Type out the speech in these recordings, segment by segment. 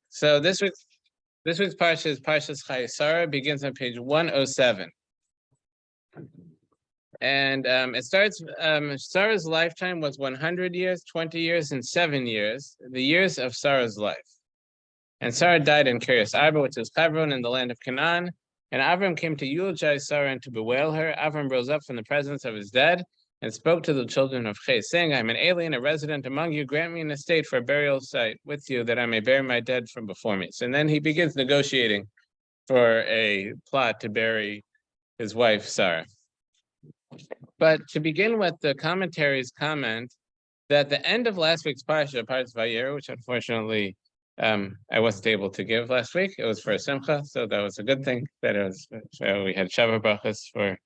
So this week's Parsha is Parshas Chayei Sarah, begins on page 107. And it starts, Sarah's lifetime was 100 years, 20 years, and 7 years, the years of Sarah's life. And Sarah died in Kiryas Arba, which is Hebron, in the land of Canaan. And Avram came to eulogize Sarah and to bewail her. Avram rose up from the presence of his dead and spoke to the children of Chay, saying, I am an alien, a resident among you. Grant me an estate for a burial site with you, that I may bury my dead from before me. So then he begins negotiating for a plot to bury his wife, Sarah. But to begin with, the commentaries comment that the end of last week's Parsha, Parshas Chayei, which unfortunately I wasn't able to give last week. It was for a Simcha, so that was a good thing. That it was, so we had Shava Brachas for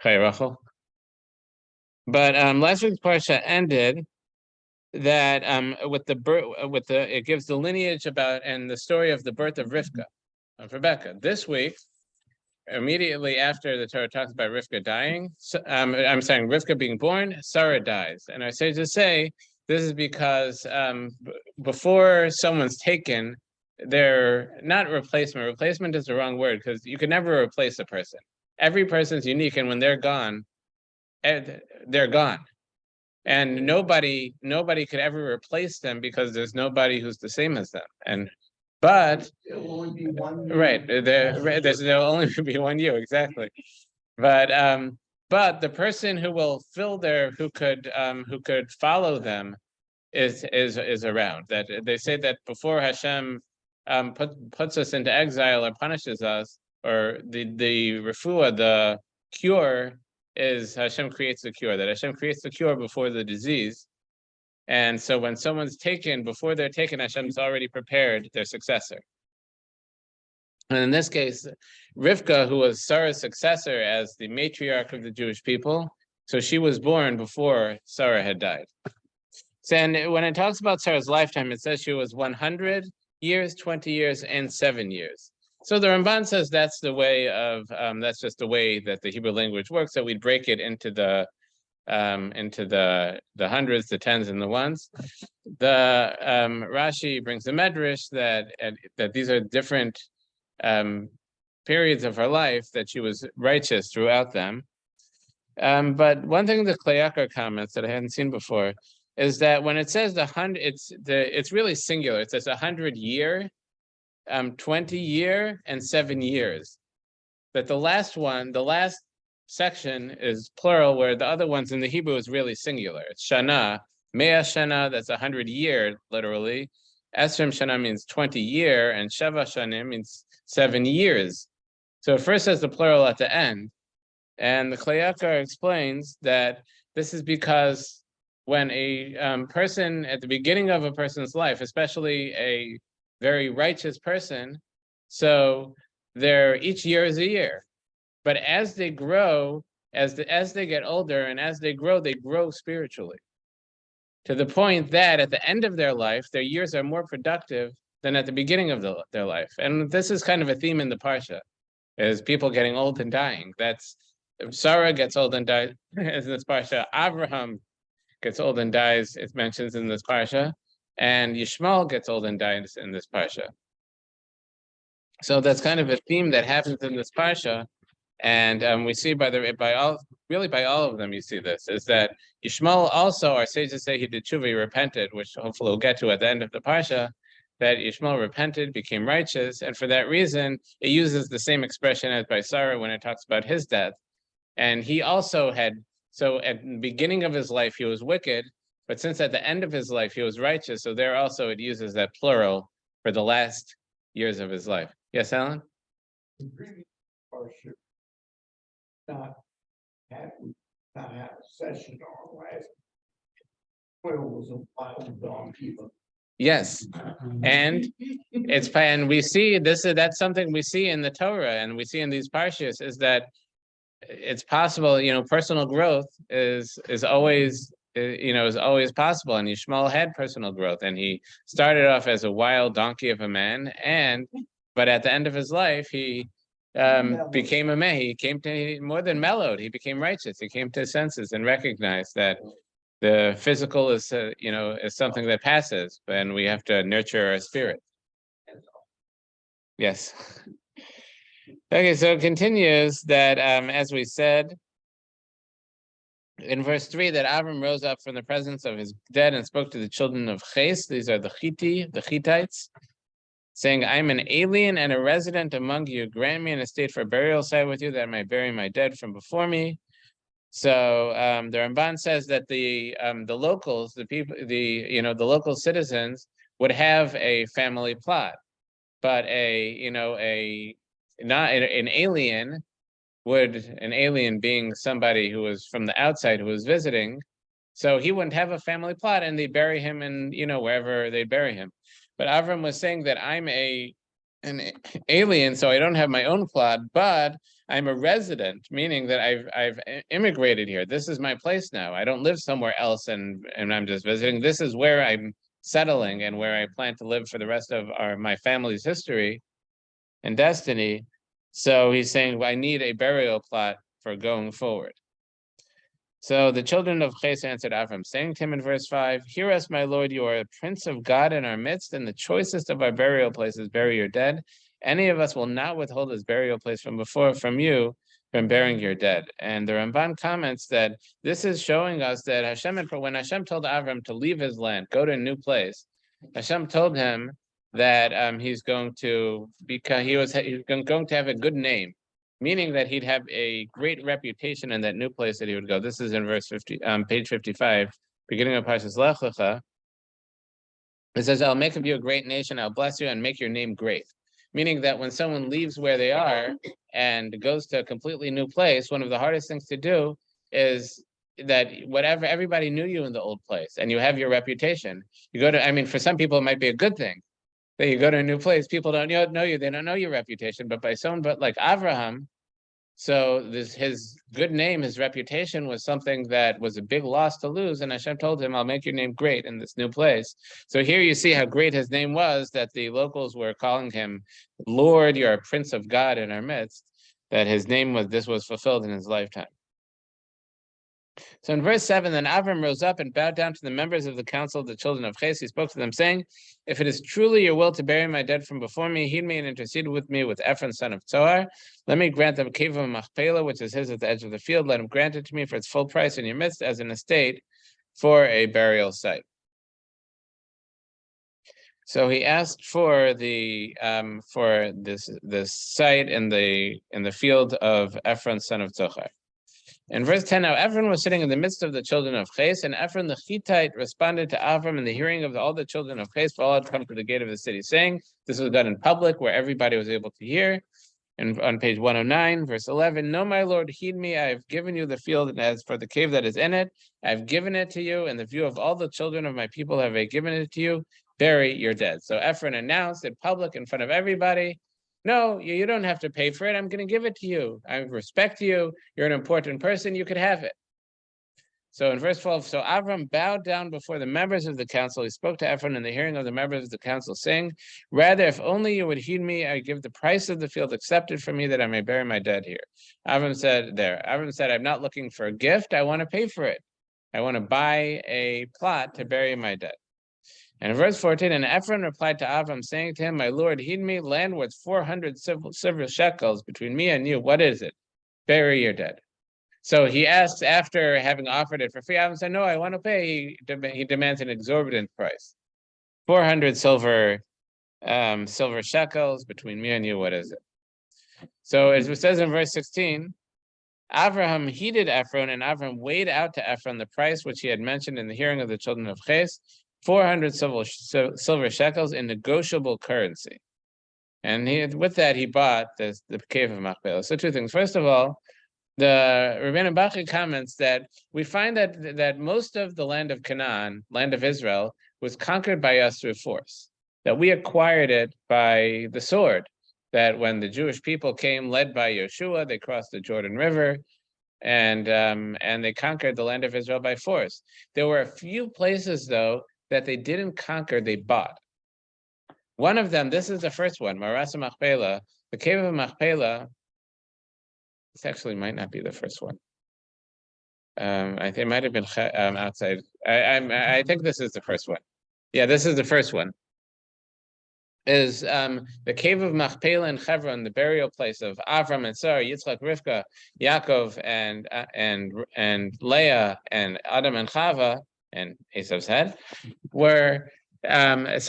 Chayei Rachel. But last week's Parsha ended that with the birth, it gives the lineage about and the story of the birth of Rivka, of Rebecca. This week, immediately after the Torah talks about Rivka dying, Rivka being born, Sarah dies. And I say to say, this is because before someone's taken, they're not replacement. Replacement is the wrong word because you can never replace a person. Every person's unique, and when they're gone, they're gone. And nobody could ever replace them because there's nobody who's the same as them. But there'll only be one you. Right, there'll only be one you, exactly. But the person who will fill who could follow them is around. That they say that before Hashem puts us into exile or punishes us, or the refuah, the cure, is Hashem creates the cure. That Hashem creates the cure before the disease. And so when someone's taken, before they're taken, Hashem's already prepared their successor. And in this case, Rivka, who was Sarah's successor as the matriarch of the Jewish people, so she was born before Sarah had died. So, and when it talks about Sarah's lifetime, it says she was 100 years, 20 years, and 7 years. So the Ramban says that's the way of, that's just the way that the Hebrew language works, that we'd break it into the hundreds, the tens, and the ones. The Rashi brings a medrash that these are different periods of her life, that she was righteous throughout them. But one thing the Klayakar comments that I hadn't seen before is that when it says 100, it's really singular. It says 100 year, 20 year, and 7 years. That the last section is plural, where the other ones in the Hebrew is really singular. It's Shana, Mea Shana, that's 100 year, literally. Esrim Shana means 20 year, and Sheva Shanim means 7 years. So it first says the plural at the end. And the Klayakar explains that this is because when a person, at the beginning of a person's life, especially a very righteous person, so each year is a year. But as they grow, as they get older and as they grow spiritually, to the point that at the end of their life, their years are more productive than at the beginning of their life. And this is kind of a theme in the Parsha, is people getting old and dying. That's Sarah gets old and dies in this Parsha. Abraham gets old and dies, it mentions in this Parsha. And Yishmael gets old and dies in this Parsha. So that's kind of a theme that happens in this Parsha. And we see by all of them, you see this, is that Yishmael also, our sages say he did tshuva, he repented, which hopefully we'll get to at the end of the Parsha, that Yishmael repented, became righteous, and for that reason, it uses the same expression as by Sarah when it talks about his death. And he also so at the beginning of his life, he was wicked, but since at the end of his life, he was righteous, so there also it uses that plural for the last years of his life. Yes, Alan? Not have a session on last where it was a wild donkey. Yes, and we see that's something we see in the Torah and we see in these parshas, is that it's possible, personal growth is always possible, and Yishmael had personal growth, and he started off as a wild donkey of a man, but at the end of his life he became a man. He came to more than mellowed. He became righteous. He came to his senses and recognized that the physical is something that passes, and we have to nurture our spirit. And Yes. Okay, so it continues that, as we said in verse 3, that Avram rose up from the presence of his dead and spoke to the children of Ches. These are the Hittites, saying, I'm an alien and a resident among you. Grant me an estate for burial site with you, that I may bury my dead from before me. So the Ramban says that the locals, the people, the local citizens would have a family plot, but not an alien an alien being somebody who was from the outside who was visiting, so he wouldn't have a family plot, and they bury him in wherever they bury him. But Avram was saying that I'm an alien, so I don't have my own plot, but I'm a resident, meaning that I've immigrated here. This is my place now. I don't live somewhere else and I'm just visiting. This is where I'm settling and where I plan to live for the rest of my family's history and destiny. So he's saying, well, I need a burial plot for going forward. So the children of Ches answered Avram, saying to him in verse 5, Hear us, my Lord, you are a prince of God in our midst, and the choicest of our burial places bury your dead. Any of us will not withhold his burial place from you, from burying your dead. And the Ramban comments that this is showing us that when Hashem told Avram to leave his land, go to a new place, Hashem told him that he's going to have a good name, meaning that he'd have a great reputation in that new place that he would go. This is in verse 50, page 55, beginning of Parshas Lech Lecha. It says, I'll make of you a great nation, I'll bless you and make your name great. Meaning that when someone leaves where they are and goes to a completely new place, one of the hardest things to do is that whatever, everybody knew you in the old place and you have your reputation. You go to, for some people, it might be a good thing that you go to a new place. People don't know you, they don't know your reputation, but like Avraham, so his good name, his reputation was something that was a big loss to lose. And Hashem told him, I'll make your name great in this new place. So here you see how great his name was, that the locals were calling him, Lord, you're a prince of God in our midst, that his name was fulfilled in his lifetime. So in verse 7, then Avram rose up and bowed down to the members of the council of the children of Ches. He spoke to them, saying, If it is truly your will to bury my dead from before me, heed me and intercede with me with Ephron, son of Zohar. Let me grant them a cave of Machpelah, which is his at the edge of the field. Let him grant it to me for its full price in your midst as an estate for a burial site. So he asked for this site in the field of Ephron, son of Zohar. In verse 10, now Ephron was sitting in the midst of the children of Ches, and Ephron the Hittite responded to Avram in the hearing of all the children of Ches, for all had come to the gate of the city, saying, this was done in public, where everybody was able to hear. And on page 109, verse 11, No, my Lord, heed me, I have given you the field, and as for the cave that is in it, I have given it to you, in the view of all the children of my people have I given it to you, bury your dead. So Ephron announced in public in front of everybody, no, you don't have to pay for it. I'm going to give it to you. I respect you. You're an important person. You could have it. So in verse 12, so Avram bowed down before the members of the council. He spoke to Ephron in the hearing of the members of the council, saying, Rather, if only you would heed me, I give the price of the field accepted from me that I may bury my dead here. Avram said, I'm not looking for a gift. I want to pay for it. I want to buy a plot to bury my dead. And in verse 14, and Ephron replied to Avram, saying to him, My Lord, heed me, land worth 400 silver shekels between me and you. What is it? Bury your dead. So he asks, after having offered it for free, Avram said, No, I want to pay. He demands an exorbitant price. 400 silver shekels between me and you. What is it? So as it says in verse 16, Avraham heeded Ephron, and Avram weighed out to Ephron the price which he had mentioned in the hearing of the children of Ches, 400 silver shekels in negotiable currency. And with that, he bought the cave of Machpelah. So two things. First of all, the Rabbi Bachi comments that we find that most of the land of Canaan, land of Israel, was conquered by us through force, that we acquired it by the sword, that when the Jewish people came led by Yeshua, they crossed the Jordan River, and they conquered the land of Israel by force. There were a few places, though, that they didn't conquer, they bought. One of them, this is the first one, Marasa Machpelah, the cave of Machpelah. This actually might not be the first one. I think it might have been outside. I think this is the first one. Yeah, this is the first one. is the cave of Machpelah in Hebron, the burial place of Avram and Sarah, Yitzchak, Rivka, Yaakov, and Leah, and Adam and Chava, and Esav's head, were was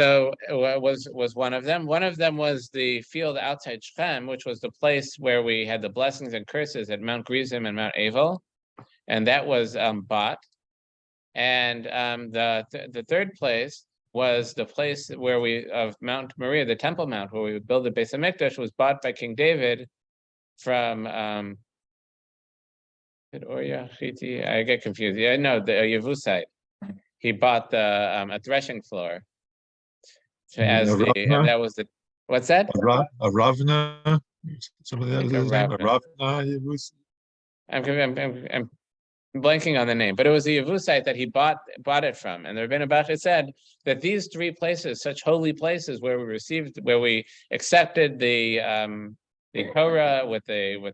one of them. One of them was the field outside Shechem, which was the place where we had the blessings and curses at Mount Gerizim and Mount Avel, and that was bought. And the third place was the place where of Mount Moriah, the Temple Mount, where we would build the Beis Hamikdash, was bought by King David from I get confused. Yeah, no, the Yevusite. He bought a threshing floor that was the what's that? A Ravna, somebody Like else's name. A Ravna. I'm blanking on the name, but it was the Yevusite that he bought it from. And the Rebbeinu Bachya said that these three places, such holy places, where we accepted the Torah with an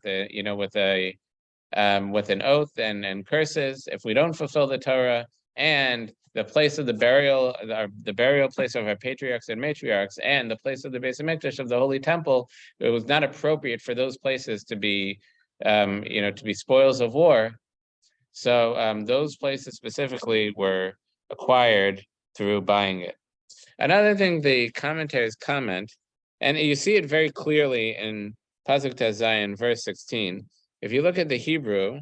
oath and curses if we don't fulfill the Torah, and the place of the burial place of our patriarchs and matriarchs, and the place of the Beis Hamikdash of the Holy Temple, it was not appropriate for those places to be spoils of war. So those places specifically were acquired through buying it. Another thing the commentaries comment, and you see it very clearly in Pasuk Tez Zayin, verse 16. If you look at the Hebrew,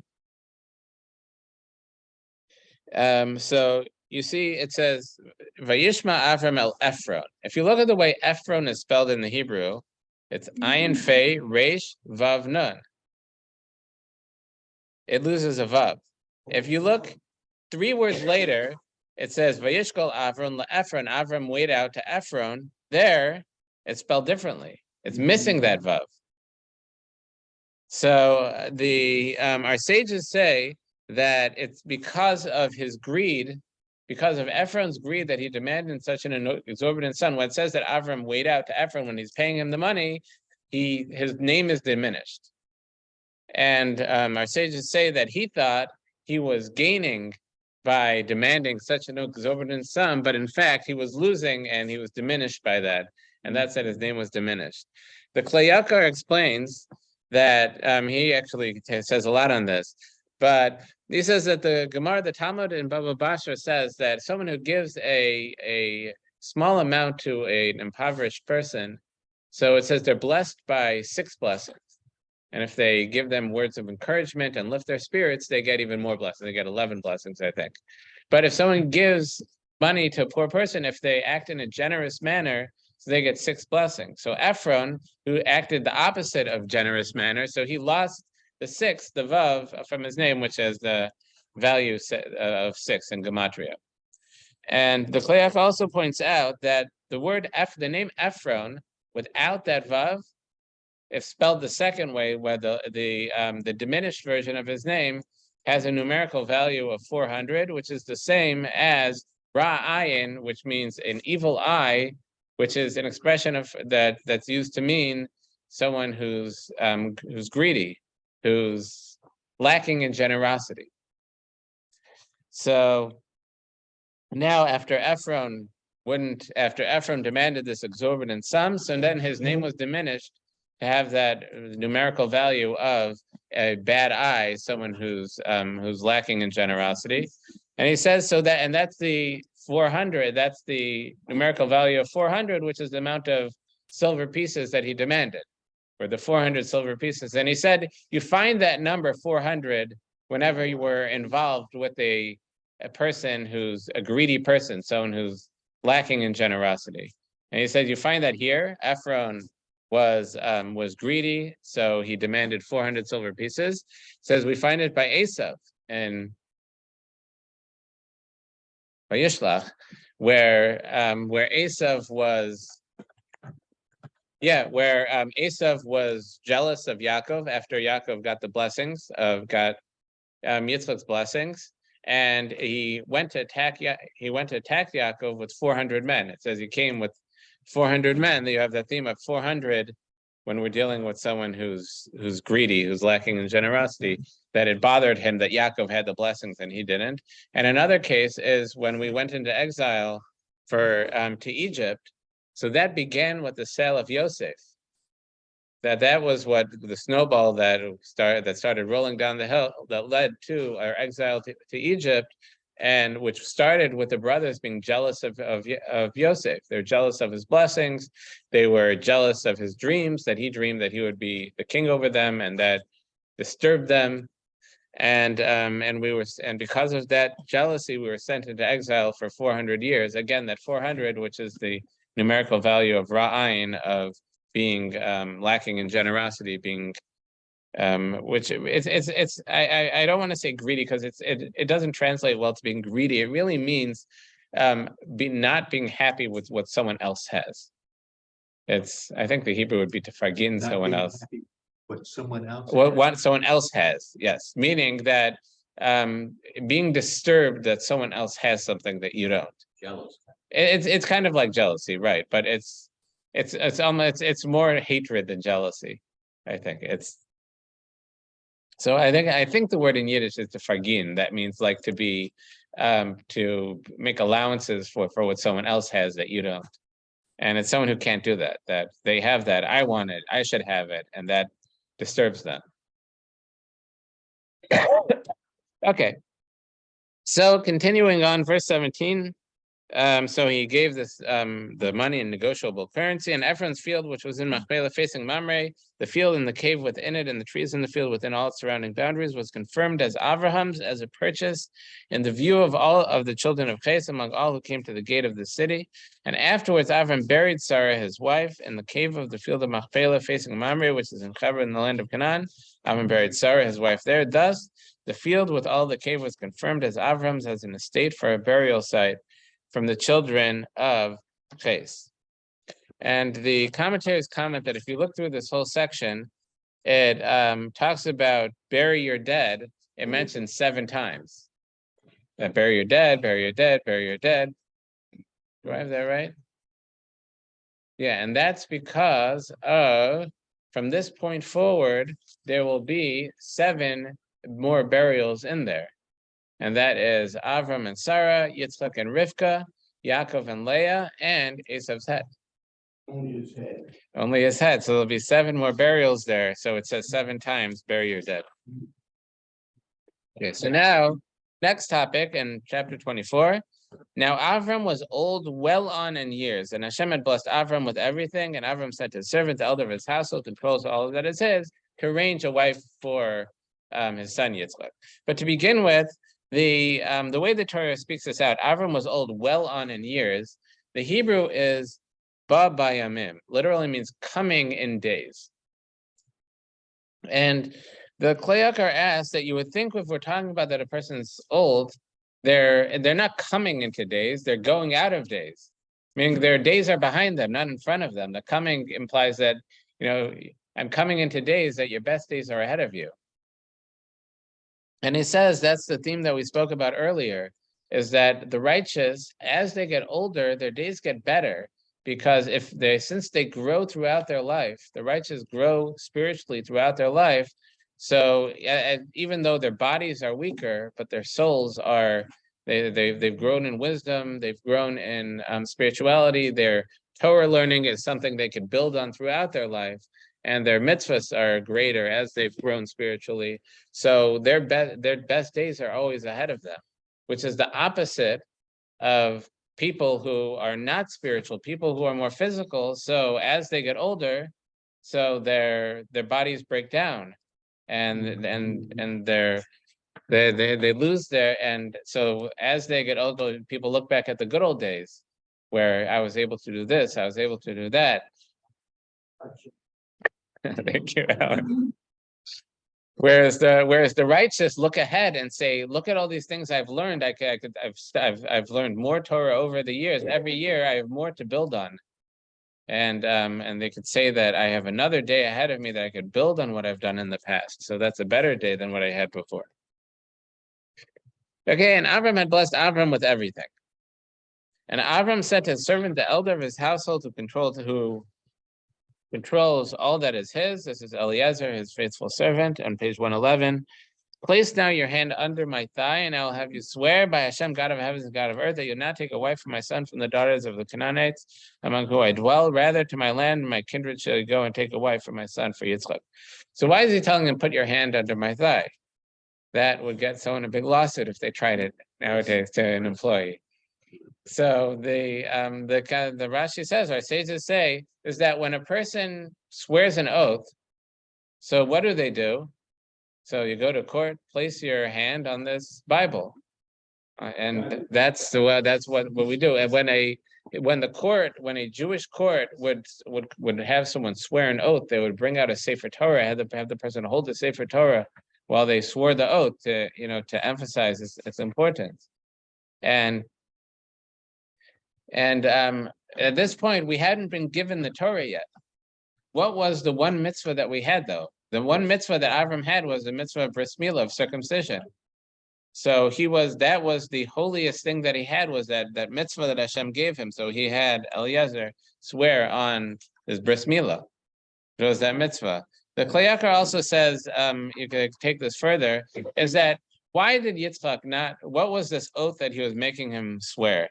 so you see it says Vayishma Avram el Ephron. If you look at the way Ephron is spelled in the Hebrew, it's Ayin Fei Resh Vav Nun. It loses a vav. If you look 3 words later, it says Vayishkol Avron LaEphron. Avram weighed out to Ephron. There, it's spelled differently. It's missing that vav. So our sages say that it's because of his greed, because of Ephron's greed, that he demanded such an exorbitant sum. When it says that Avram weighed out to Ephron when he's paying him the money, his name is diminished. And our sages say that he thought he was gaining by demanding such an exorbitant sum, but in fact he was losing and he was diminished by that. And that's that his name was diminished. The Klei Yakar explains that he actually says a lot on this, but he says that the Gemara, the Talmud in Baba Basra says that someone who gives a small amount to an impoverished person, so it says they're blessed by 6 blessings. And if they give them words of encouragement and lift their spirits, they get even more blessings. They get 11 blessings, I think. But if someone gives money to a poor person, if they act in a generous manner, so they get 6 blessings. So Ephron, who acted the opposite of generous manner, so he lost the 6, the vav, from his name, which has the value of 6 in gematria. And the Klei Yakar also points out that the name Ephron, without that vav, if spelled the second way, where the diminished version of his name has a numerical value of 400, which is the same as Ra'ayin, which means an evil eye, which is an expression of that's used to mean someone who's greedy, who's lacking in generosity. So now after Ephron demanded this exorbitant sum, so then his name was diminished to have that numerical value of a bad eye, someone who's lacking in generosity. And he says that's the 400, that's the numerical value of 400, which is the amount of silver pieces that he demanded, or the 400 silver pieces. And he said, you find that number 400 whenever you were involved with a person who's a greedy person, someone who's lacking in generosity. And he said, you find that here. Ephron was greedy, so he demanded 400 silver pieces. Says we find it by Esav and by Yishlach, where Esav was, Esav was jealous of Yaakov after Yaakov got the blessings Yitzchak's blessings, and he went to attack Yaakov with 400 men. It says he came with 400 men. You have that theme of 400 when we're dealing with someone who's greedy, who's lacking in generosity, that it bothered him that Yaakov had the blessings and he didn't. And another case is when we went into exile to Egypt, So that began with the sale of Yosef. That was what the snowball that started rolling down the hill that led to our exile to Egypt, and which started with the brothers being jealous of Yosef. They're jealous of his blessings. They were jealous of his dreams, that he dreamed that he would be the king over them, and that disturbed them. And because of that jealousy, we were sent into exile for 400 years. Again, that 400, which is the numerical value of ra'ayin, of being lacking in generosity, being which it's I don't want to say greedy, because it doesn't translate well to being greedy. It really means not being happy with what someone else has. I think the Hebrew would be to fargin someone else. What someone else. What someone else has, yes, meaning that being disturbed that someone else has something that you don't. Jealous. It's kind of like jealousy, right? But it's more hatred than jealousy. I think I think the word in Yiddish is to fargin. That means like to be to make allowances for what someone else has that you don't. And it's someone who can't do that, that they have that, I want it, I should have it, and that disturbs them. Okay. So continuing on, verse 17. So he gave this the money in negotiable currency, and Ephron's field, which was in Machpelah facing Mamre, the field and the cave within it, and the trees in the field within all its surrounding boundaries, was confirmed as Avraham's, as a purchase in the view of all of the children of Ches, among all who came to the gate of the city. And afterwards Avram buried Sarah his wife in the cave of the field of Machpelah facing Mamre, which is in Hebron in the land of Canaan. Avram buried Sarah his wife there. Thus the field with all the cave was confirmed as Avram's, as an estate for a burial site from the children of Ches. And the commentaries comment that if you look through this whole section, it talks about bury your dead. It mentions 7 times. That bury your dead, bury your dead, bury your dead. Do I have that right? Yeah, and that's because of, from this point forward, there will be 7 more burials in there. And that is Avram and Sarah, Yitzchak and Rivka, Yaakov and Leah, and Esav's head. Only his head. Only his head. So there'll be 7 more burials there. So it says 7 times, bury your dead. Okay, so now, next topic in chapter 24. Now Avram was old, well on in years, and Hashem had blessed Avram with everything. And Avram said to his servant, the elder of his household, controls all that is his, to arrange a wife for his son Yitzchak. But to begin with, the way the Torah speaks this out, Avram was old, well on in years. The Hebrew is ba bayamim, literally means coming in days. And the Kleyakar asks that you would think, if we're talking about that a person's old, they're not coming into days, they're going out of days, meaning their days are behind them, not in front of them. The coming implies that, I'm coming into days that your best days are ahead of you. And he says that's the theme that we spoke about earlier, is that the righteous, as they get older, their days get better, because since they grow throughout their life, the righteous grow spiritually throughout their life. So even though their bodies are weaker, but their souls are, they've grown in wisdom, they've grown in spirituality. Their Torah learning is something they can build on throughout their life. And their mitzvahs are greater as they've grown spiritually. So their best days are always ahead of them, which is the opposite of people who are not spiritual, people who are more physical. So as they get older, so their bodies break down, and they lose and so as they get older, people look back at the good old days where I was able to do this, I was able to do that. Thank you, Alan. Whereas the righteous look ahead and say, look at all these things I've learned. I've learned more Torah over the years. Every year I have more to build on. And they could say that I have another day ahead of me that I could build on what I've done in the past. So that's a better day than what I had before. Okay, and Avram had blessed Avram with everything. And Avram said to his servant, the elder of his household, who controls all that is his. This is Eliezer, his faithful servant, on page 111. Place now your hand under my thigh, and I will have you swear by Hashem, God of heavens and God of earth, that you'll not take a wife for my son from the daughters of the Canaanites, among whom I dwell. Rather, to my land and my kindred shall you go and take a wife for my son for Yitzchak. So why is he telling him, put your hand under my thigh? That would get someone a big lawsuit if they tried it nowadays to an employee. So the Rashi says, or sages say, is that when a person swears an oath, so what do? So you go to court, place your hand on this Bible, and that's what we do. And when a Jewish court would have someone swear an oath, they would bring out a Sefer Torah, have the person hold the Sefer Torah while they swore the oath to emphasize its importance. And at this point, we hadn't been given the Torah yet. What was the one mitzvah that we had, though? The one mitzvah that Avram had was the mitzvah of bris milah, of circumcision. So that was the holiest thing that he had, was that mitzvah that Hashem gave him. So he had Eliezer swear on his bris milah. It was that mitzvah. The Kli Yakar also says, you could take this further, is that why did Yitzchak what was this oath that he was making him swear?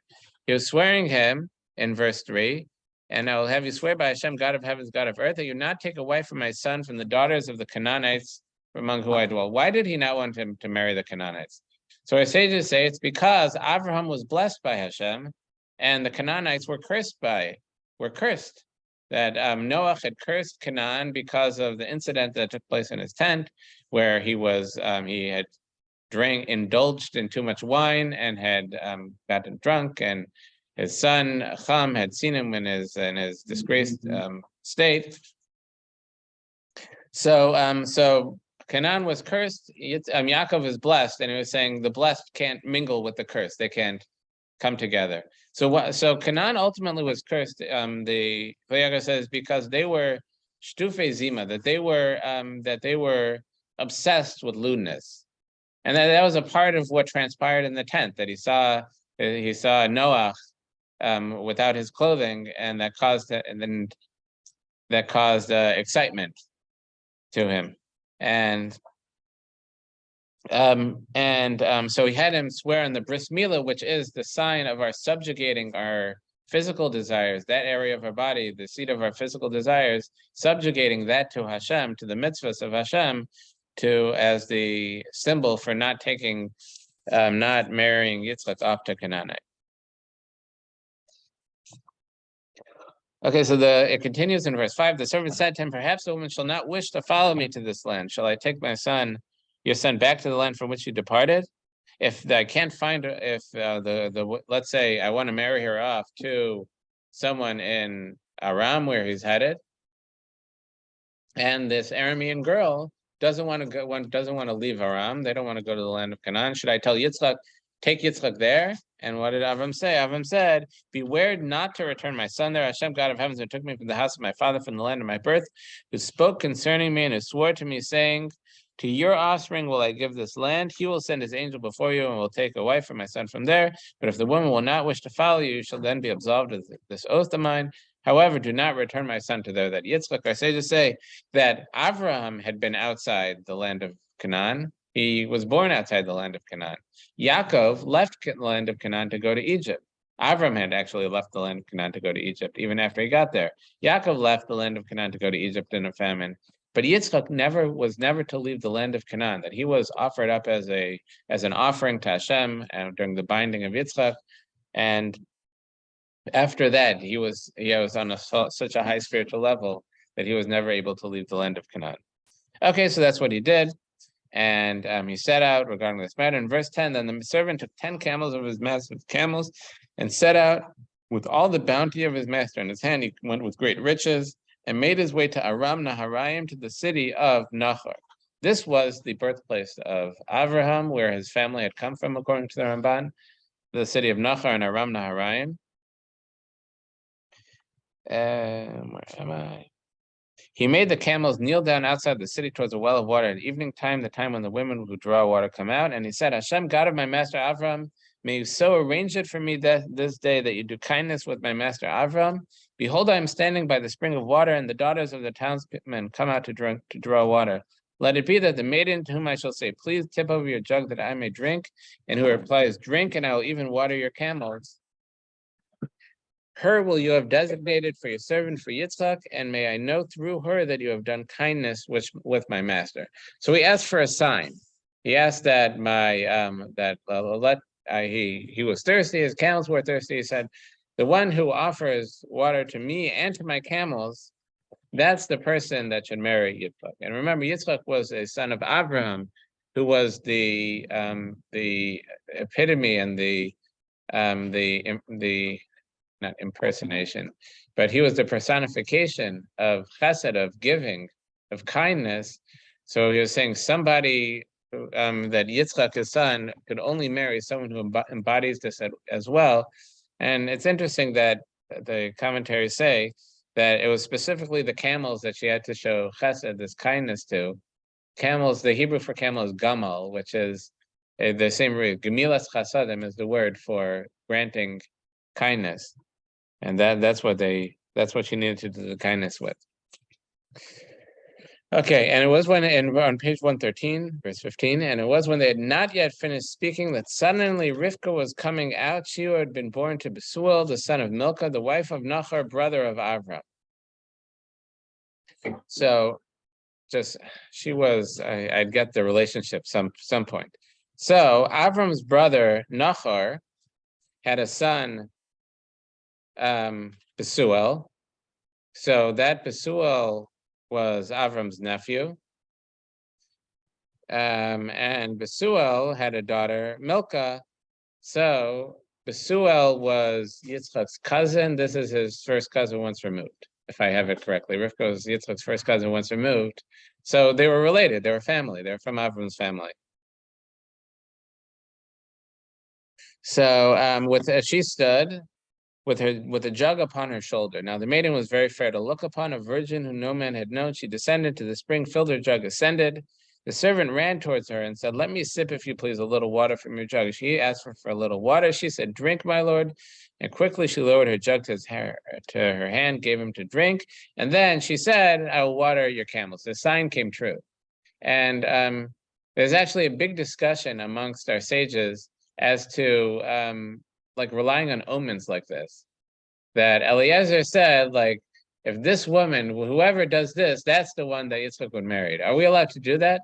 He was swearing him in verse 3, and I will have you swear by Hashem, God of heavens, God of earth, that you not take a wife for my son from the daughters of the Canaanites among whom I dwell. Why did he not want him to marry the Canaanites? So our sages say it's because Abraham was blessed by Hashem, and the Canaanites were cursed. That Noach had cursed Canaan because of the incident that took place in his tent, where he had indulged in too much wine and had gotten drunk, and his son Ham had seen him in his disgraced state. So Canaan was cursed. Yaakov is blessed, and he was saying the blessed can't mingle with the cursed; they can't come together. So Canaan ultimately was cursed. The Kli Yakar says because they were shtufei zima, that they were obsessed with lewdness, and that was a part of what transpired in the tent. That he saw Noach without his clothing, and that caused excitement to him, so he had him swear on the bris milah, which is the sign of our subjugating our physical desires, that area of our body, the seat of our physical desires, subjugating that to Hashem, to the mitzvahs of Hashem, as the symbol for not marrying Yitzchak off to Canaanite. Okay, so it continues in verse 5. The servant said to him, perhaps the woman shall not wish to follow me to this land. Shall I take your son back to the land from which you departed? If I can't find her, let's say I want to marry her off to someone in Aram where he's headed, and this Aramean girl doesn't want to leave Aram, they don't want to go to the land of Canaan, should I tell Yitzchak, take Yitzchak there? And what did Avram say? Avram said, beware not to return my son there. Hashem, God of heavens, who took me from the house of my father, from the land of my birth, who spoke concerning me and who swore to me, saying, to your offspring will I give this land. He will send his angel before you and will take a wife for my son from there. But if the woman will not wish to follow you, you shall then be absolved of this oath of mine. However, do not return my son to there. That Yitzchak, I say to say that Avraham had been outside the land of Canaan. He was born outside the land of Canaan. Yaakov left the land of Canaan to go to Egypt. Avram had actually left the land of Canaan to go to Egypt, even after he got there. Yaakov left the land of Canaan to go to Egypt in a famine. But Yitzchak was never to leave the land of Canaan, that he was offered up as an offering to Hashem during the binding of Yitzchak. And after that, he was on such a high spiritual level that he was never able to leave the land of Canaan. Okay, so that's what he did. And he set out regarding this matter. In verse 10, then the servant took 10 camels of his master's camels and set out with all the bounty of his master in his hand. He went with great riches and made his way to Aram Naharaim, to the city of Nahor. This was the birthplace of Avraham, where his family had come from, according to the Ramban, the city of Nahor and Aram Naharaim. Where am I? He made the camels kneel down outside the city towards a well of water at evening time, the time when the women who draw water come out. And he said, Hashem, God of my master Avram, may you so arrange it for me this day that you do kindness with my master Avram. Behold, I am standing by the spring of water, and the daughters of the townsmen come out to draw water. Let it be that the maiden to whom I shall say, please tip over your jug that I may drink, and who replies, drink, and I will even water your camels. Her will you have designated for your servant for Yitzchak, and may I know through her that you have done kindness with my master. So he asked for a sign. He asked that he was thirsty, his camels were thirsty. He said, the one who offers water to me and to my camels, that's the person that should marry Yitzchak. And remember, Yitzchak was a son of Abraham, who was the epitome and the not impersonation, but he was the personification of chesed, of giving, of kindness. So he was saying somebody that Yitzchak, his son, could only marry someone who embodies this as well. And it's interesting that the commentaries say that it was specifically the camels that she had to show chesed, this kindness to. Camels, the Hebrew for camel is gamal, which is the same word. Gemilas chasadim is the word for granting kindness. And that's what she needed to do the kindness with. Okay, and it was when on page 113, verse 15, and it was when they had not yet finished speaking that suddenly Rivka was coming out. She had been born to Besuel, the son of Milcah, the wife of Nachor, brother of Avram. So she was, I'd get the relationship some point. So Avram's brother Nachor had a son, Besuel. So that Besuel was Avram's nephew. And Besuel had a daughter, Milcah. So Besuel was Yitzchak's cousin. This is his first cousin once removed, if I have it correctly. Rivka was Yitzchak's first cousin once removed. So they were related. They were family. They were from Avram's family. So she stood with a jug upon her shoulder. Now the maiden was very fair to look upon, a virgin whom no man had known. She descended to the spring, filled her jug, ascended. The servant ran towards her and said, let me sip, if you please, a little water from your jug. She asked for a little water. She said, drink, my lord. And quickly she lowered her jug to her hand, gave him to drink. And then she said, I will water your camels. The sign came true. And there's actually a big discussion amongst our sages as to like relying on omens like this. That Eliezer said, like, if this woman, whoever does this, that's the one that Yitzchak would marry. Are we allowed to do that?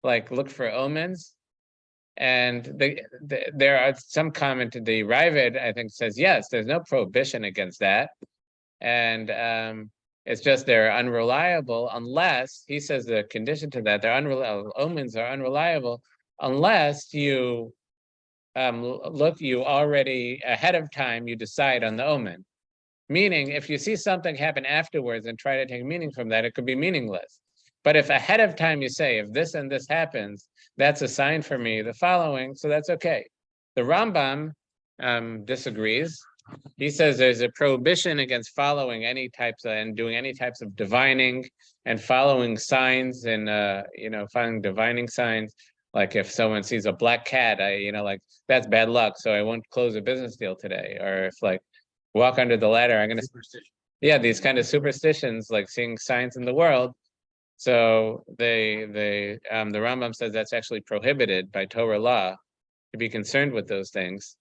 Like, look for omens? And there are some comment, the Ravid, I think, says, yes, there's no prohibition against that. And it's just they're unreliable unless, he says the condition to that, they're unreliable, omens are unreliable unless you you already ahead of time, you decide on the omen. Meaning, if you see something happen afterwards and try to take meaning from that, it could be meaningless. But if ahead of time you say, if this and this happens, that's a sign for me, the following, so that's okay. The Rambam disagrees. He says there's a prohibition against following any types and doing any types of divining and following signs and, following divining signs. Like if someone sees a black cat, like that's bad luck, so I won't close a business deal today. Or if like walk under the ladder, I'm gonna. Yeah, these kind of superstitions, like seeing signs in the world. So the Rambam says that's actually prohibited by Torah law to be concerned with those things.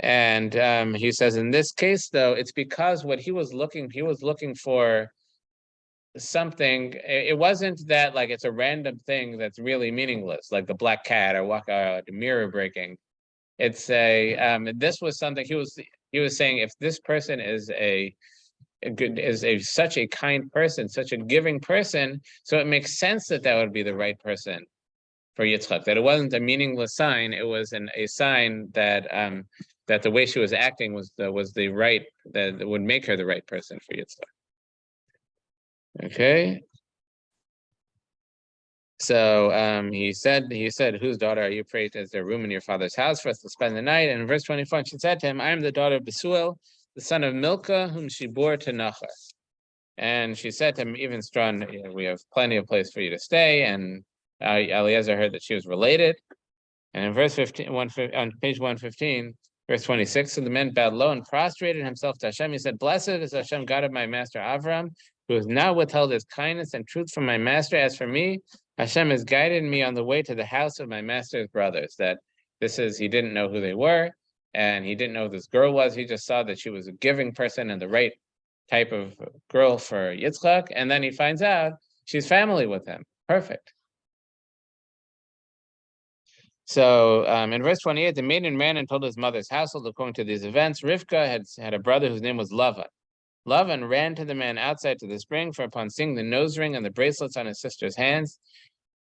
And he says in this case, though, it's because what he was looking for something. It wasn't that like it's a random thing that's really meaningless, like the black cat or the mirror breaking. It's this was something he was saying, if this person is such a kind person, such a giving person, so it makes sense that would be the right person for Yitzchak. That it wasn't a meaningless sign; it was a sign that that the way she was acting was the right, that would make her the right person for Yitzchak. Okay. So he said, whose daughter are you? Pray, is there room in your father's house for us to spend the night? And in verse 24, she said to him, I am the daughter of Besuel, the son of Milcah, whom she bore to Nachor. And she said to him, even strong, we have plenty of place for you to stay. And Eliezer heard that she was related. And in verse 15, on page 115, verse 26, so the man bowed low and prostrated himself to Hashem. He said, blessed is Hashem, God of my master Avram, who has not withheld his kindness and truth from my master. As for me, Hashem has guided me on the way to the house of my master's brothers. That he didn't know who they were, and he didn't know who this girl was. He just saw that she was a giving person and the right type of girl for Yitzchak, and then he finds out she's family with him. Perfect. So in verse 28, the maiden ran and told his mother's household according to these events. Rivka had a brother whose name was Lavan. Lavan ran to the man outside to the spring, for upon seeing the nose ring and the bracelets on his sister's hands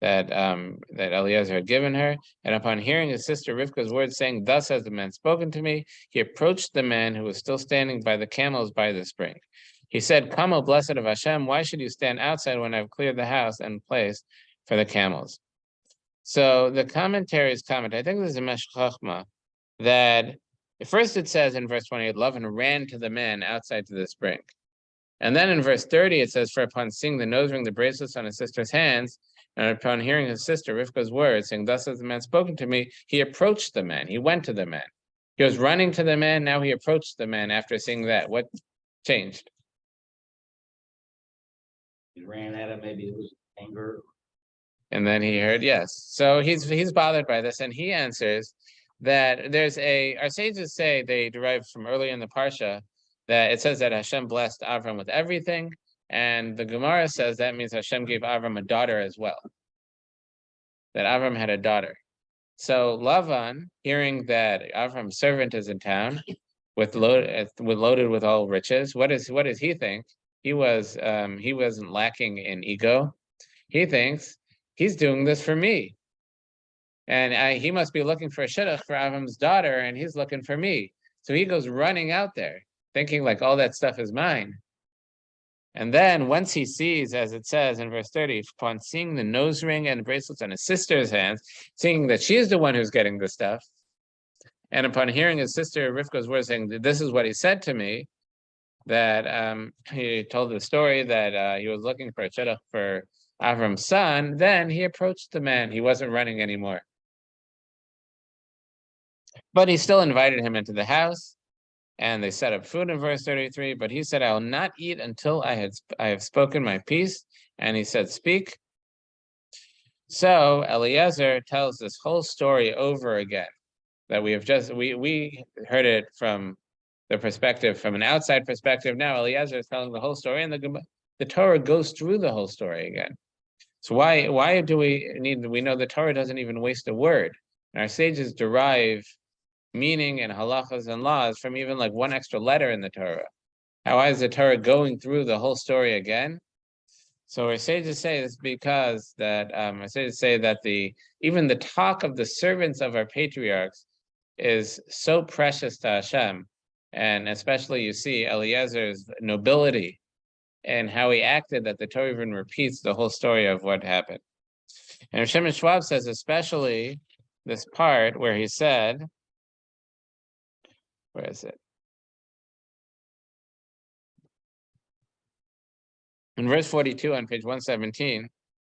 that Eliezer had given her, and upon hearing his sister Rivka's words, saying, "Thus has the man spoken to me," he approached the man who was still standing by the camels by the spring. He said, "Come, O blessed of Hashem, why should you stand outside when I've cleared the house and place for the camels?" So the commentaries comment, I think this is a Mesh Chachma, that first it says in verse 28, Lavan ran to the man outside to the spring. And then in verse 30, it says, for upon seeing the nose ring, the bracelets on his sister's hands, and upon hearing his sister Rivka's words, saying, "Thus has the man spoken to me," he approached the man. He went to the man. He was running to the man. Now he approached the man after seeing that. What changed? He ran at him, maybe it was anger. And then he heard, yes. So he's bothered by this, and he answers that our sages say, they derive from early in the Parsha, that it says that Hashem blessed Avram with everything, and the Gemara says that means Hashem gave Avram a daughter as well. That Avram had a daughter. So Lavan, hearing that Avram's servant is in town, loaded with all riches, what does he think? He wasn't lacking in ego. He thinks, he's doing this for me. And he must be looking for a shidduch for Avram's daughter, and he's looking for me. So he goes running out there, thinking like all that stuff is mine. And then once he sees, as it says in verse 30, upon seeing the nose ring and bracelets on his sister's hands, seeing that she is the one who's getting the stuff, and upon hearing his sister Rivka's words saying, "This is what he said to me," that he told the story that he was looking for a shidduch for Avram's son, then he approached the man. He wasn't running anymore. But he still invited him into the house, and they set up food in verse 33, but he said, "I will not eat until I have spoken my piece." And he said, "Speak." So Eliezer tells this whole story over again, that we heard it from the perspective, from an outside perspective. Now Eliezer is telling the whole story, and the Torah goes through the whole story again. So why do we know the Torah doesn't even waste a word. And our sages derive meaning and halachas and laws from even like one extra letter in the Torah. Why is the Torah going through the whole story again? So our sages say this because that our sages say that even the talk of the servants of our patriarchs is so precious to Hashem, and especially you see Eliezer's nobility and how he acted, that the Torah even repeats the whole story of what happened. And Rav Shimon Schwab says especially this part where he said, where is it? In verse 42 on page 117,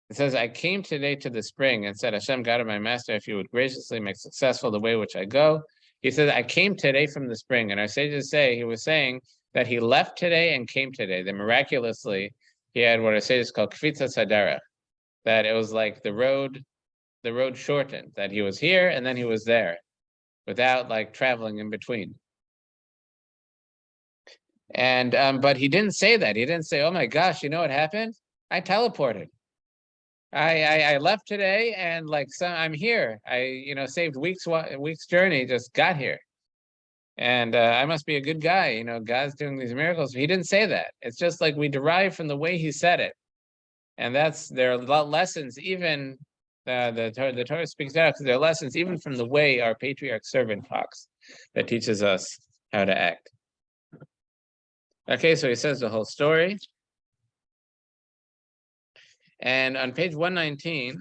it says, "I came today to the spring and said, Hashem, God of my master, if you would graciously make successful the way which I go." He says, "I came today from the spring." And our sages say he was saying that he left today and came today. That miraculously, he had what our sages call kvitzas haderech, that it was like the road shortened, that he was here and then he was there, without like traveling in between. And but he didn't say that. He didn't say, "Oh my gosh, you know what happened? I teleported. I left today and I'm here. I saved weeks journey, just got here. And I must be a good guy. God's doing these miracles." He didn't say that. It's just like we derive from the way he said it. And there are lessons, even the Torah speaks out, because there are lessons even from the way our patriarch servant talks that teaches us how to act. Okay, so he says the whole story. And on page 119,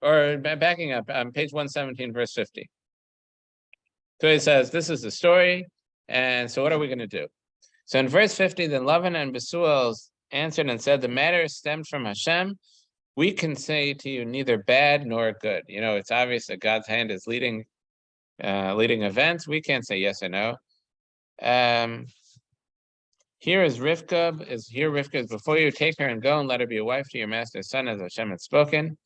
or backing up, on page 117, verse 50. So he says, this is the story, and so what are we going to do? So in verse 50, then Lavan and Bethuel answered and said, "The matter stemmed from Hashem. We can say to you neither bad nor good." It's obvious that God's hand is leading events. We can't say yes or no. Here is Rivka, Rivka is before you, take her and go and let her be a wife to your master's son, as Hashem had spoken.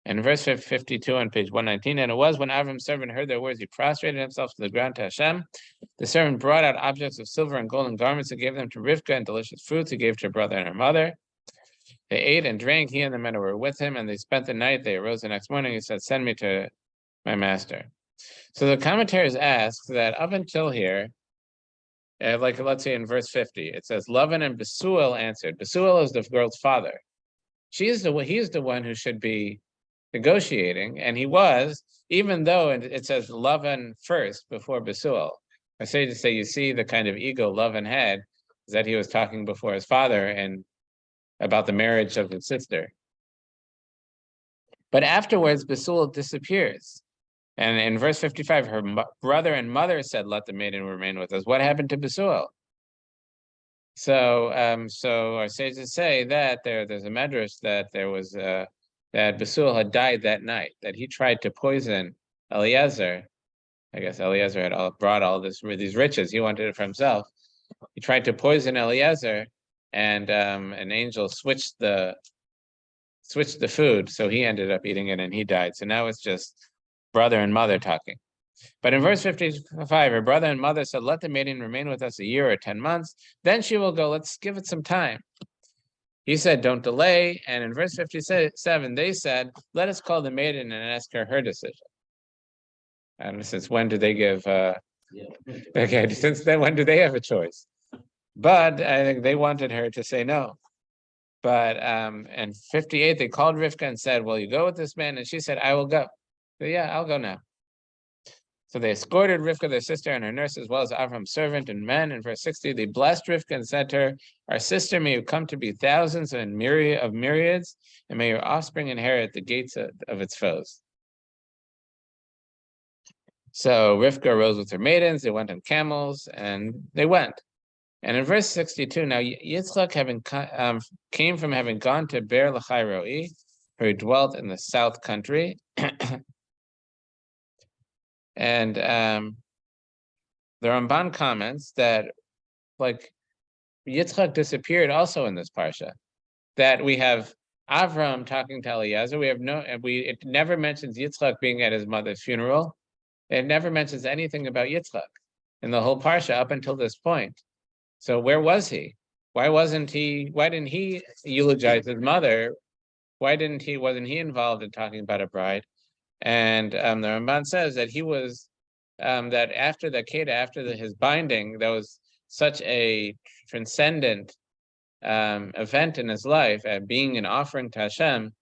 And verse 52 on page 119, and it was when Avram's servant heard their words, he prostrated himself to the ground to Hashem. The servant brought out objects of silver and golden garments and gave them to Rivka, and delicious fruits he gave to her brother and her mother. They ate and drank, he and the men who were with him, and they spent the night. They arose the next morning. He said, send me to my master. So the commentaries ask that up until here, like let's say in verse 50, it says, Lavan and Besuel answered. Besuel is the girl's father. He's the one who should be negotiating, and he was, even though it says Lavan first before Besuel. I say to say, you see the kind of ego Lavan had, is that he was talking before his father and about the marriage of his sister. But afterwards, Besuel disappears. And in verse 55, her brother and mother said, let the maiden remain with us. What happened to Besuel? So our sages say that there's a medrash that there was that Besuel had died that night, that he tried to poison Eliezer. I guess Eliezer had brought all these riches. He wanted it for himself. He tried to poison Eliezer, and an angel switched the food, so he ended up eating it and he died. So now it's just brother and mother talking. But in verse 55, her brother and mother said, let the maiden remain with us a year or 10 months. Then she will go. Let's give it some time. He said, don't delay. And in verse 57, they said, let us call the maiden and ask her decision. And since when do they give, okay, since then, when do they have a choice? But I think they wanted her to say no. But in 58, they called Rivka and said, will you go with this man? And she said, I will go. So, yeah, I'll go now. So they escorted Rivka, their sister, and her nurse, as well as Avram's servant and men. In verse 60, they blessed Rivka and said to her, our sister, may you come to be thousands and myriads, and may your offspring inherit the gates of its foes. So Rivka rose with her maidens, they went on camels, and they went. And in verse 62, now Yitzchak came from having gone to Ber Lachai Roi, where he dwelt in the south country. And the Ramban comments that, like, Yitzchak disappeared also in this parsha. That we have Avram talking to Eliezer. It never mentions Yitzchak being at his mother's funeral. It never mentions anything about Yitzchak in the whole parsha up until this point. So where was he? Why didn't he eulogize his mother? Wasn't he involved in talking about a bride? And the Ramban says that he was, that after his binding, that was such a transcendent event in his life, being an offering to Hashem,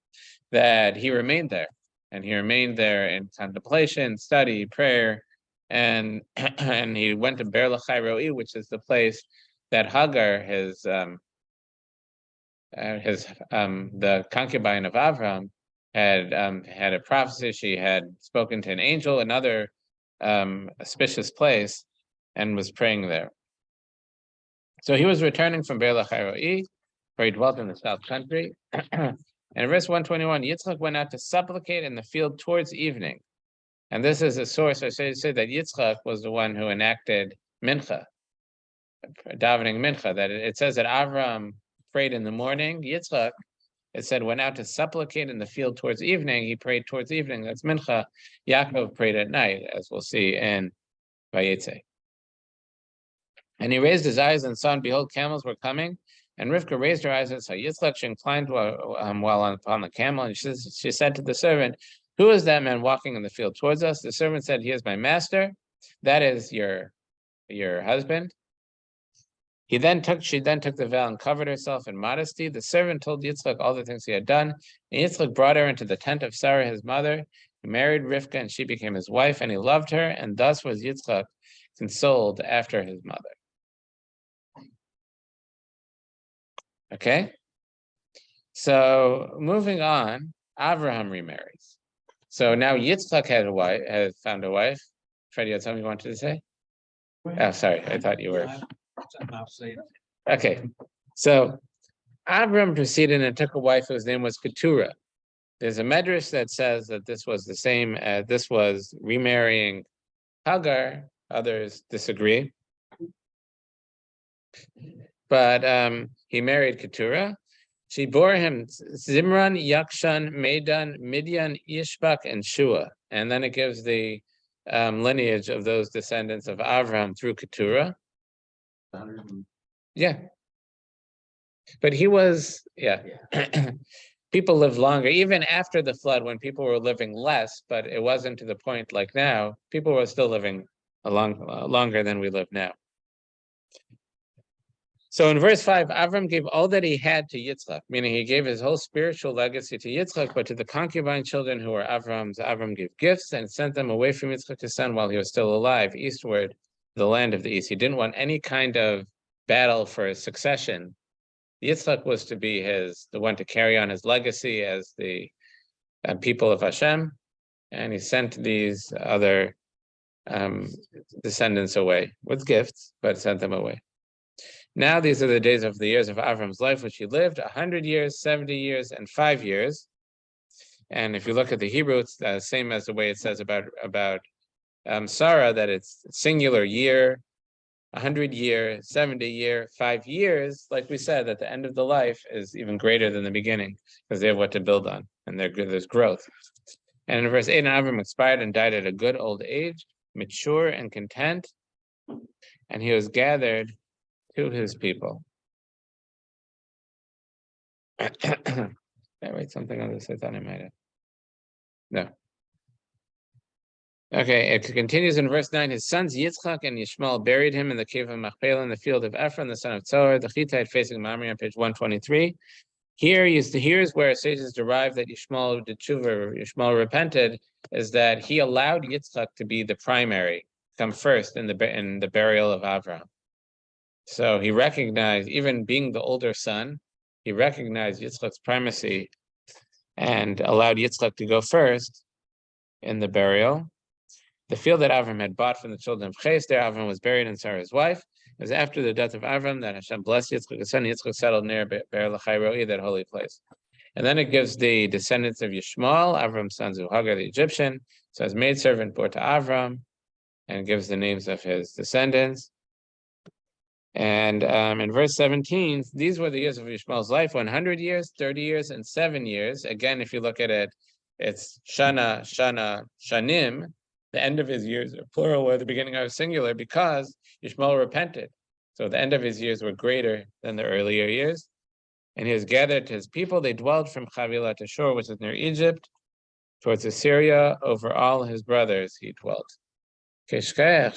that he remained there. And he remained there in contemplation, study, prayer, and and he went to Ber Lachai Roi, which is the place that Hagar, the concubine of Avram, had a prophecy. She had spoken to an angel, another auspicious place, and was praying there. So he was returning from Ber Lachai Roi, where he dwelt in the south country. And in verse 121, Yitzchak went out to supplicate in the field towards evening. And this is a source, I say that Yitzchak was the one who enacted Mincha, davening Mincha, that it says that Avram prayed in the morning. Yitzchak, it said, went out to supplicate in the field towards evening. He prayed towards evening. That's Mincha. Yaakov prayed at night, as we'll see in Vayetze. And he raised his eyes and saw, and behold, camels were coming. And Rivka raised her eyes and saw Yitzchak. She inclined while upon the camel, and she said to the servant, who is that man walking in the field towards us? The servant said, he is my master. That is your husband. She then took the veil and covered herself in modesty. The servant told Yitzchak all the things he had done. And Yitzchak brought her into the tent of Sarah, his mother. He married Rivka, and she became his wife, and he loved her. And thus was Yitzchak consoled after his mother. Okay? So moving on, Avraham remarries. So now Yitzchak has found a wife. Freddie, you had something you wanted to say? Oh, sorry, I thought you were. Okay, so Avram proceeded and took a wife whose name was Keturah. There's a medrash that says that this was the same as this was remarrying Hagar. Others disagree. but he married Keturah. She bore him Zimran, Yakshan, Medan, Midian, Ishbak, and Shua. And then it gives the lineage of those descendants of Avram through Keturah. 100 and- Yeah. But he was, people lived longer, even after the flood, when people were living less, but it wasn't to the point like now. People were still living longer than we live now. So in verse 5, Avram gave all that he had to Yitzchak, meaning he gave his whole spiritual legacy to Yitzchak, but to the concubine children who were Avram's, Avram gave gifts and sent them away from Yitzchak his son while he was still alive, eastward, the land of the east. He didn't want any kind of battle for his succession. Yitzchak was to be the one to carry on his legacy as the people of Hashem, and he sent these other descendants away with gifts, but sent them away. Now these are the days of the years of Avram's life, which he lived, 100 years, 70 years, and 5 years. And if you look at the Hebrew, it's the same as the way it says about Sarah, that it's singular year, 100 year, 70 year, 5 years. Like we said, at the end of the life is even greater than the beginning because they have what to build on, and there's growth. And in verse 8, Avram expired and died at a good old age, mature and content, and he was gathered to his people. Did I write something on this? I thought I might have. No. Okay, it continues in verse 9. His sons Yitzchak and Yishmael buried him in the cave of Machpelah in the field of Ephron, the son of Tzor, the Hittite, facing Mamre on page 123. Here is where sages derive that Yishmael did tshuva, Yishmael repented, is that he allowed Yitzchak to be the primary, come first in the burial of Avram. So he recognized, even being the older son, he recognized Yitzchak's primacy and allowed Yitzchak to go first in the burial. The field that Avram had bought from the children of Ches, there Avram was buried, and Sarah his wife. It was after the death of Avram that Hashem blessed Yitzchak, his son. Yitzchak settled near Be'er L'chai Roi, that holy place. And then it gives the descendants of Yishmael, Avram's son Hagar the Egyptian. So his maidservant bore to Avram, and gives the names of his descendants. And in verse 17, these were the years of Yishmael's life: 100 years, 30 years, and 7 years. Again, if you look at it, it's Shana, Shana, Shanim. The end of his years are plural, where the beginning are singular, because Yishmael repented. So the end of his years were greater than the earlier years. And he was gathered to his people. They dwelled from Havilah to Shur, which is near Egypt, towards Assyria. Over all his brothers he dwelt.